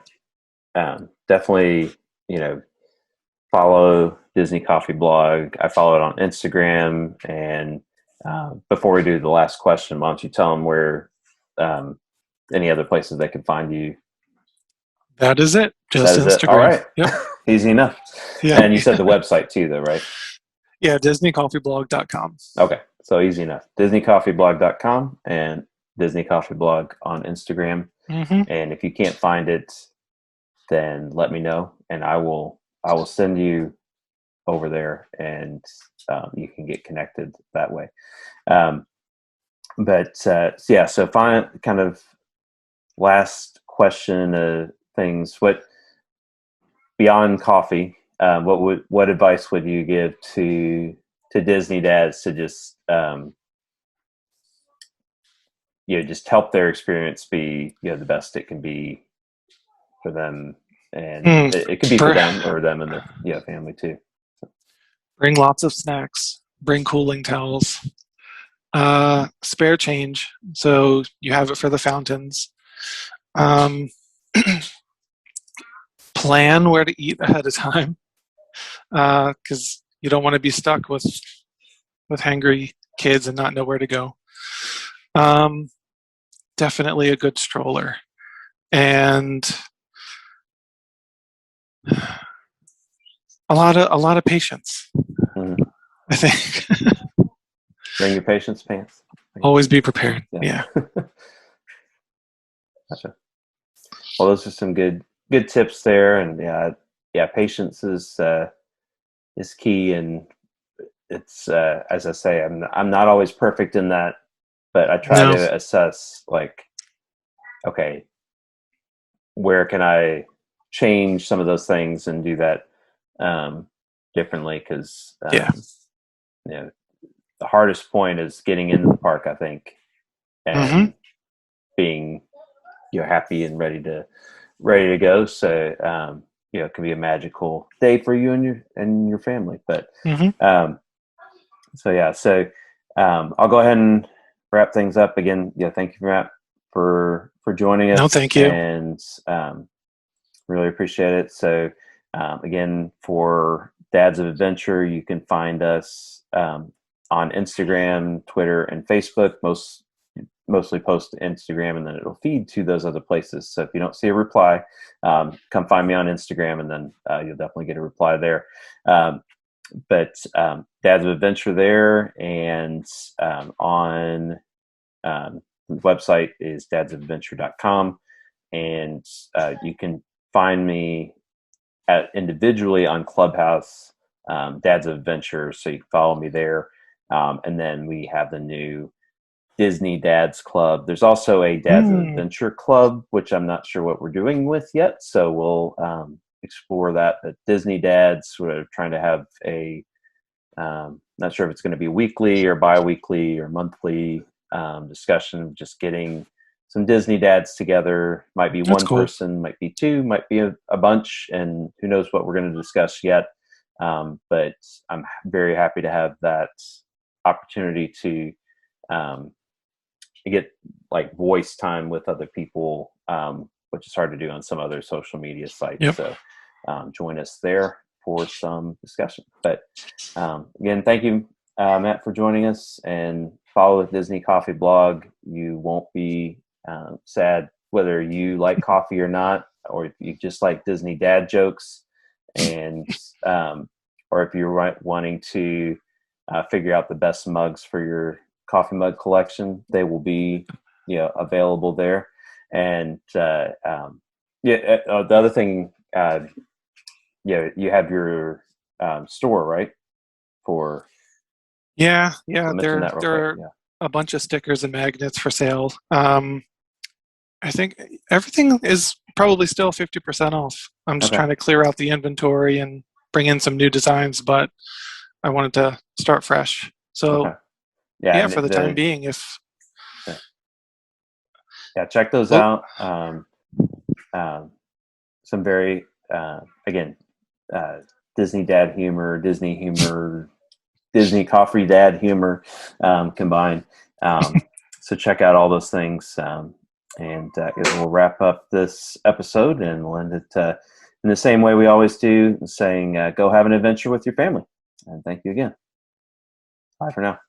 definitely, follow Disney Coffee Blog. I follow it on Instagram. And before we do the last question, why don't you tell them where any other places they can find you? That is it. Just Instagram. All right. Yep. Easy enough. Yeah. And you said the website too, though, right? Yeah, DisneyCoffeeblog.com. Okay, so easy enough. DisneyCoffeeblog.com and Disney Coffee Blog on Instagram. And if you can't find it, then let me know, and I will send you over there, and you can get connected that way. Yeah, so kind of last question things. What beyond coffee? What advice would you give to Disney dads to just just help their experience be the best it can be for them, and it could be for them or them and their family too. Bring lots of snacks. Bring cooling towels. Spare change, so you have it for the fountains. Plan where to eat ahead of time, because you don't want to be stuck with hangry kids and not know where to go. Definitely a good stroller, and a lot of patience. I think. Bring your patience pants. Always be prepared. Yeah. Gotcha. Well, those are some good tips there, and patience is key, and it's as I say, I'm not always perfect in that, but I try to assess, like, okay, where can I change some of those things and do that differently, because the hardest point is getting into the park, I think, and being happy and ready to go. So it can be a magical day for you and your family. But I'll go ahead and wrap things up again. Thank you, Matt, for joining us. No, thank you. And really appreciate it. So again, for Dads of Adventure, you can find us on Instagram, Twitter, and Facebook. Mostly post to Instagram, and then it'll feed to those other places. So if you don't see a reply, come find me on Instagram, and then you'll definitely get a reply there. But Dads of Adventure there, and on the website is dadsofadventure.com, and you can find me individually on Clubhouse, Dads of Adventure, so you can follow me there. And then we have the new Disney Dads Club. There's also a Dads of Mm, Adventure Club, which I'm not sure what we're doing with yet. So we'll explore that. But Disney Dads, we're trying to have a, not sure if it's going to be weekly or bi-weekly or monthly discussion, just getting some Disney dads together. Might be that's one cool. person, might be two, might be a bunch, and who knows what we're going to discuss yet. But I'm very happy to have that opportunity to um, get like voice time with other people, which is hard to do on some other social media sites. Yep. So join us there for some discussion. But again, thank you, Matt, for joining us, and follow the Disney Coffee blog. You won't be sad whether you like coffee or not, or if you just like Disney dad jokes, and or if you're wanting to figure out the best mugs for your coffee mug collection, they will be available there. And the other thing, you have your store, right? For Yeah, so yeah. mention There that real quick. there are Yeah. a bunch of stickers and magnets for sale. I think everything is probably still 50% off. I'm just Okay. trying to clear out the inventory and bring in some new designs, but I wanted to start fresh. Okay. So Yeah, yeah, and for the time being, if yeah, check those oh, out. Um, some very again uh, Disney dad humor, Disney humor, Disney coffee dad humor combined. So check out all those things, and it will wrap up this episode, and we'll end it in the same way we always do, saying, "Go have an adventure with your family." And thank you again. Bye for now.